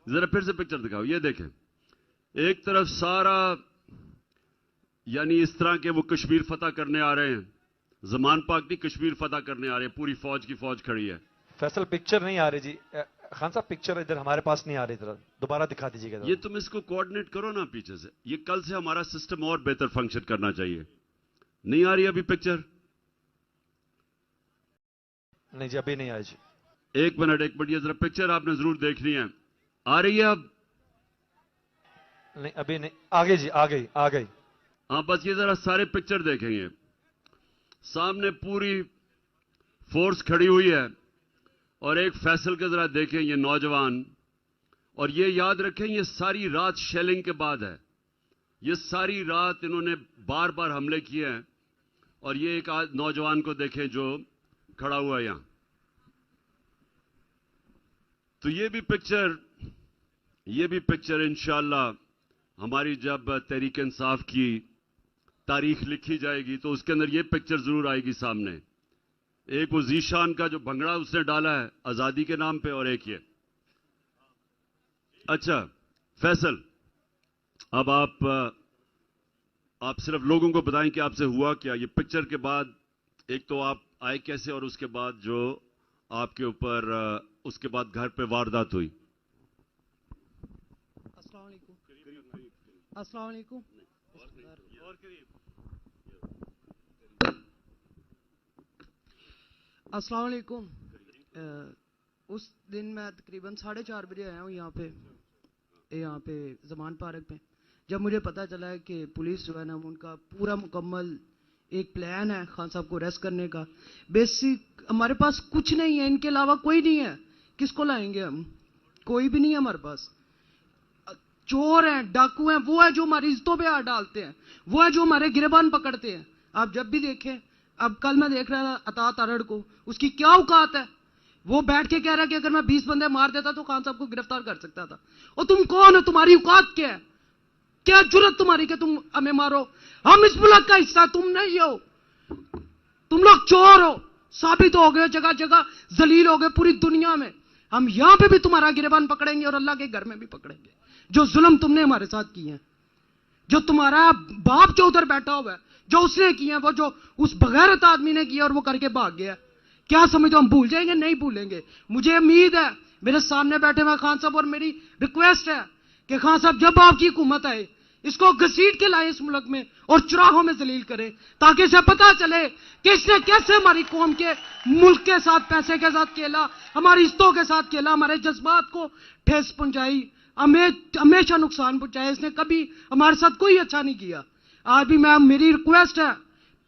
ذرا پھر سے پکچر دکھاؤ. یہ دیکھیں, ایک طرف سارا یعنی اس طرح کے وہ کشمیر فتح کرنے آ رہے ہیں. زمان پاک بھی کشمیر فتح کرنے آ رہے ہیں, پوری فوج کی فوج کھڑی ہے. فیصل پکچر نہیں آ رہی جی. خان صاحب پکچر ادھر ہمارے پاس نہیں آ رہی, ذرا دوبارہ دکھا دیجیے گا. یہ تم اس کو کوآرڈینیٹ کرو نا پیچھے سے. یہ کل سے ہمارا سسٹم اور بہتر فنکشن کرنا چاہیے. نہیں آ رہی ابھی پکچر؟ نہیں جی ابھی نہیں آئی جی. ایک منٹ یہ ذرا پکچر آپ نے ضرور دیکھنی ہے. آ رہی ہے اب؟ نہیں ابھی نہیں. آگے جی آ گئی. ہاں بس یہ ذرا سارے پکچر دیکھیں گے. سامنے پوری فورس کھڑی ہوئی ہے, اور ایک فیصل کے ذرا دیکھیں یہ نوجوان. اور یہ یاد رکھیں یہ ساری رات شیلنگ کے بعد ہے. یہ ساری رات انہوں نے بار بار حملے کیے ہیں. اور یہ ایک نوجوان کو دیکھیں جو کھڑا ہوا ہے یہاں. تو یہ بھی پکچر انشاءاللہ ہماری جب تحریک انصاف کی تاریخ لکھی جائے گی تو اس کے اندر یہ پکچر ضرور آئے گی سامنے. ایک وہ ذیشان کا جو بھنگڑا اس نے ڈالا ہے آزادی کے نام پہ, اور ایک یہ. اچھا فیصل, اب آپ صرف لوگوں کو بتائیں کہ آپ سے ہوا کیا. یہ پکچر کے بعد ایک تو آپ آئے کیسے, اور اس کے بعد جو آپ کے اوپر اس کے بعد گھر پہ واردات ہوئی. السلام علیکم. السلام علیکم. السلام علیکم. اس دن میں تقریباً 4:30 بجے آیا ہوں یہاں پہ زمان پارک پہ. جب مجھے پتا چلا ہے کہ پولیس جو ہے نا ان کا پورا مکمل ایک پلان ہے خان صاحب کو اریسٹ کرنے کا. بیسک ہمارے پاس کچھ نہیں ہے, ان کے علاوہ کوئی نہیں ہے. کس کو لائیں گے ہم؟ کوئی بھی نہیں ہے ہمارے پاس. چور ہیں, ڈاکو ہیں, وہ ہے جو ہماری عزتوں پہ ہاتھ ڈالتے ہیں, وہ ہے جو ہمارے گریبان پکڑتے ہیں. آپ جب بھی دیکھیں, اب کل میں دیکھ رہا تھا عطا ارڑ کو, اس کی کیا اوقات ہے. وہ بیٹھ کے کہہ رہا ہے کہ اگر میں 20 بندے مار دیتا تو خان صاحب کو گرفتار کر سکتا تھا. اور تم کون ہو, تمہاری اوقات کیا ہے, کیا جرت تمہاری کہ تم ہمیں مارو. ہم اس ملک کا حصہ, تم نہیں ہو. تم لوگ چور ہو, ثابت ہو گئے, جگہ جگہ ذلیل ہو گئے پوری دنیا میں. ہم یہاں پہ بھی تمہارا گریبان پکڑیں گے اور اللہ کے گھر میں بھی پکڑیں گے. جو ظلم تم نے ہمارے ساتھ کیے ہیں, جو تمہارا باپ جو ادھر بیٹھا ہوا ہے, جو اس نے کیا, وہ جو اس بغیرت آدمی نے کیا اور وہ کر کے بھاگ گیا, کیا سمجھو ہم بھول جائیں گے؟ نہیں بھولیں گے. مجھے امید ہے, میرے سامنے بیٹھے ہوئے خان صاحب, اور میری ریکویسٹ ہے کہ خان صاحب جب آپ کی حکومت آئے اس کو گھسیٹ کے لائیں اس ملک میں اور چراہوں میں ذلیل کریں, تاکہ اسے پتا چلے کہ اس نے کیسے ہماری قوم کے ملک کے ساتھ, پیسے کے ساتھ کھیلا, ہماری عزتوں کے ساتھ کھیلا, ہمارے جذبات کو ٹھیس پہنچائی, ہمیشہ نقصان پہنچایا. اس نے کبھی ہمارے ساتھ کوئی اچھا نہیں کیا. آج بھی میری ریکویسٹ ہے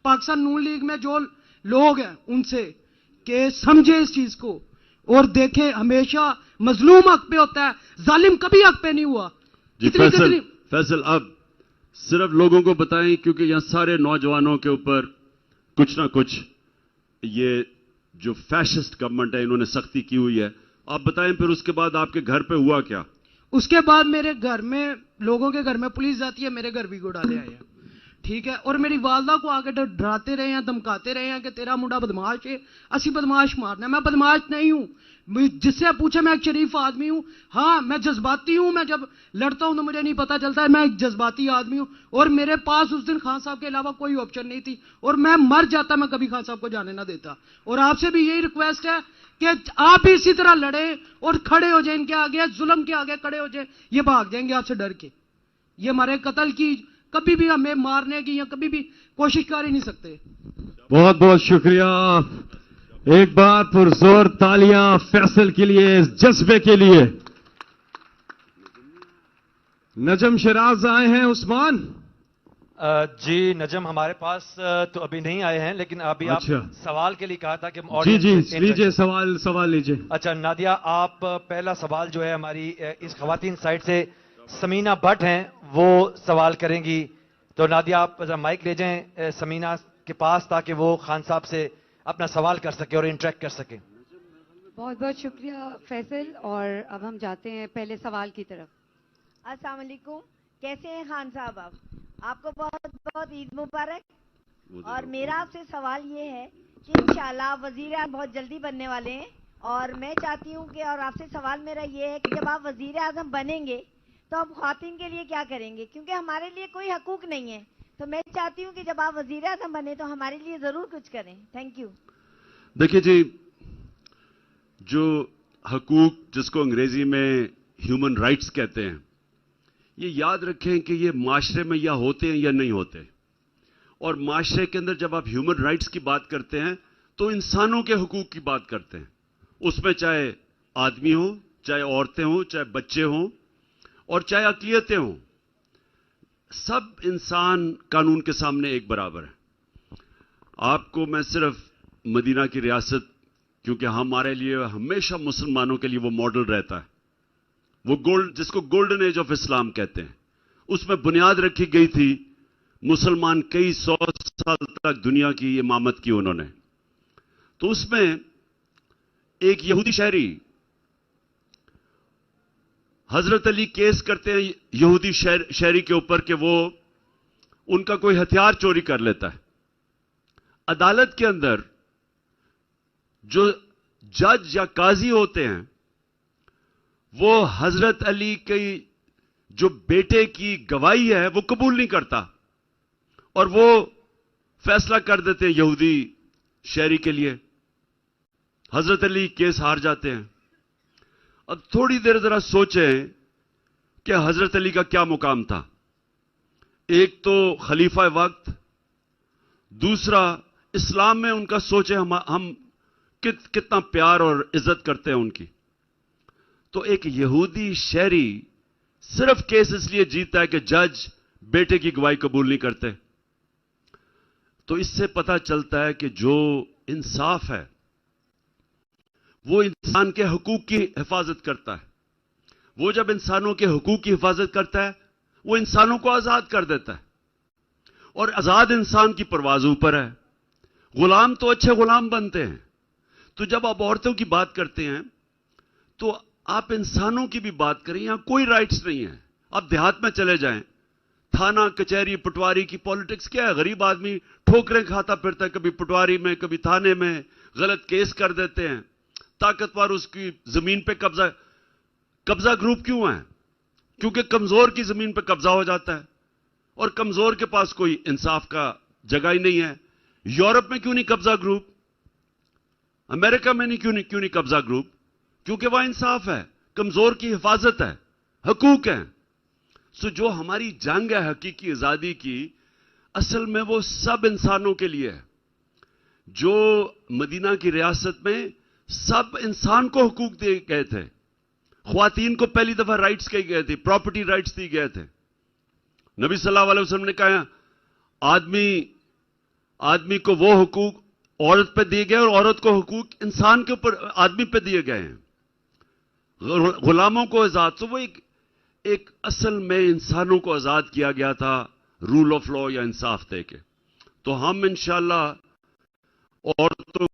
پاکستان نون لیگ میں جو لوگ ہیں ان سے کہ سمجھے اس چیز کو اور دیکھیں, ہمیشہ مظلوم حق پہ ہوتا ہے, ظالم کبھی حق پہ نہیں ہوا. فیصل اب صرف لوگوں کو بتائیں, کیونکہ یہاں سارے نوجوانوں کے اوپر کچھ نہ کچھ یہ جو فیشسٹ گورنمنٹ ہے انہوں نے سختی کی ہوئی ہے. آپ بتائیں پھر اس کے بعد آپ کے گھر پہ ہوا کیا؟ اس کے بعد میرے گھر میں, لوگوں کے گھر میں پولیس جاتی ہے, میرے گھر بھی گوڑالے آئے ہیں, ٹھیک ہے. اور میری والدہ کو آگے ڈراتے رہے ہیں, دھمکاتے رہے ہیں کہ تیرا منڈا بدماش ہے, اسی بدماش مارنا ہے. میں بدماش نہیں ہوں, جس سے پوچھے میں ایک شریف آدمی ہوں. ہاں میں جذباتی ہوں, میں جب لڑتا ہوں تو مجھے نہیں پتا چلتا ہے, میں ایک جذباتی آدمی ہوں. اور میرے پاس اس دن خان صاحب کے علاوہ کوئی آپشن نہیں تھی, اور میں مر جاتا, میں کبھی خان صاحب کو جانے نہ دیتا. اور آپ سے بھی یہی ریکویسٹ ہے کہ آپ بھی اسی طرح لڑیں اور کھڑے ہو جائیں, ان کے آگے ظلم کے آگے کھڑے ہو جائیں. یہ بھاگ جائیں گے آپ سے ڈر کے. یہ ہمارے قتل کی, کبھی بھی ہمیں مارنے کی یا کبھی بھی کوشش کر ہی نہیں سکتے. بہت بہت شکریہ. ایک بار پرزور تالیاں فیصل کے لیے, اس جذبے کے لیے. نجم شراز آئے ہیں. عثمان جی نجم ہمارے پاس تو ابھی نہیں آئے ہیں, لیکن ابھی آپ سوال کے لیے کہا تھا کہ جی لیجئے سوال لیجئے. اچھا نادیہ, آپ پہلا سوال جو ہے ہماری اس خواتین سائٹ سے سمینہ بٹ ہیں, وہ سوال کریں گی. تو نادیہ آپ مائک لے جائیں سمینہ کے پاس تاکہ وہ خان صاحب سے اپنا سوال کر سکے اور انٹریکٹ کر سکے. بہت بہت شکریہ فیصل. اور اب ہم جاتے ہیں پہلے سوال کی طرف. السلام علیکم, کیسے ہیں خان صاحب آپ کو بہت بہت عید مبارک. اور میرا آپ سے سوال یہ ہے کہ انشاءاللہ آپ وزیر اعظم بہت جلدی بننے والے ہیں, اور میں چاہتی ہوں کہ اور آپ سے سوال میرا یہ ہے کہ جب آپ وزیر اعظم بنیں گے تو آپ خواتین کے لیے کیا کریں گے؟ کیونکہ ہمارے لیے کوئی حقوق نہیں ہے، تو میں چاہتی ہوں کہ جب آپ وزیر اعظم بنے تو ہمارے لیے ضرور کچھ کریں. Thank you. دیکھیے جی، جو حقوق جس کو انگریزی میں ہیومن رائٹس کہتے ہیں، یہ یاد رکھیں کہ یہ معاشرے میں یا ہوتے ہیں یا نہیں ہوتے. اور معاشرے کے اندر جب آپ ہیومن رائٹس کی بات کرتے ہیں تو انسانوں کے حقوق کی بات کرتے ہیں. اس میں چاہے آدمی ہوں، چاہے عورتیں ہوں، چاہے بچے ہوں اور چاہے اقلیتیں ہوں، سب انسان قانون کے سامنے ایک برابر ہیں. آپ کو میں صرف مدینہ کی ریاست، کیونکہ ہمارے لیے ہمیشہ مسلمانوں کے لیے وہ ماڈل رہتا ہے، وہ جس کو گولڈن ایج آف اسلام کہتے ہیں، اس میں بنیاد رکھی گئی تھی. مسلمان کئی سو سال تک دنیا کی امامت کی انہوں نے. تو اس میں ایک یہودی شہری، حضرت علی کیس کرتے ہیں یہودی شہری کے اوپر کہ وہ ان کا کوئی ہتھیار چوری کر لیتا ہے. عدالت کے اندر جو جج یا قاضی ہوتے ہیں وہ حضرت علی کی جو بیٹے کی گواہی ہے وہ قبول نہیں کرتا اور وہ فیصلہ کر دیتے ہیں یہودی شہری کے لیے. حضرت علی کیس ہار جاتے ہیں. اب تھوڑی دیر ذرا سوچیں کہ حضرت علی کا کیا مقام تھا. ایک تو خلیفہ وقت، دوسرا اسلام میں ان کا سوچیں ہم کتنا پیار اور عزت کرتے ہیں ان کی. تو ایک یہودی شہری صرف کیس اس لیے جیتا ہے کہ جج بیٹے کی گواہی قبول نہیں کرتے. تو اس سے پتہ چلتا ہے کہ جو انصاف ہے وہ انسان کے حقوق کی حفاظت کرتا ہے. وہ جب انسانوں کے حقوق کی حفاظت کرتا ہے وہ انسانوں کو آزاد کر دیتا ہے. اور آزاد انسان کی پرواز اوپر ہے. غلام تو اچھے غلام بنتے ہیں. تو جب آپ عورتوں کی بات کرتے ہیں تو آپ انسانوں کی بھی بات کریں. یہاں کوئی رائٹس نہیں ہے. آپ دیہات میں چلے جائیں، تھانہ کچہری پٹواری کی پالیٹکس کیا ہے؟ غریب آدمی ٹھوکریں کھاتا پھرتا ہے، کبھی پٹواری میں کبھی تھانے میں، غلط کیس کر دیتے ہیں. طاقتور اس کی زمین پہ قبضہ گروپ کیوں ہے؟ کیونکہ کمزور کی زمین پہ قبضہ ہو جاتا ہے اور کمزور کے پاس کوئی انصاف کا جگہ ہی نہیں ہے. یورپ میں کیوں نہیں قبضہ گروپ؟ امریکہ میں کیوں نہیں قبضہ گروپ؟ کیونکہ وہاں انصاف ہے، کمزور کی حفاظت ہے، حقوق ہیں. سو جو ہماری جنگ ہے حقیقی آزادی کی، اصل میں وہ سب انسانوں کے لیے ہے. جو مدینہ کی ریاست میں سب انسان کو حقوق دیے گئے تھے. خواتین کو پہلی دفعہ رائٹس کہے گئے تھے، پراپرٹی رائٹس دیے گئے تھے. نبی صلی اللہ علیہ وسلم نے کہا آدمی کو وہ حقوق عورت پہ دیے گئے اور عورت کو حقوق انسان کے اوپر آدمی پہ دیے گئے ہیں. غلاموں کو آزاد. تو وہ ایک اصل میں انسانوں کو آزاد کیا گیا تھا رول آف لا یا انصاف دے کے. تو ہم انشاءاللہ عورتوں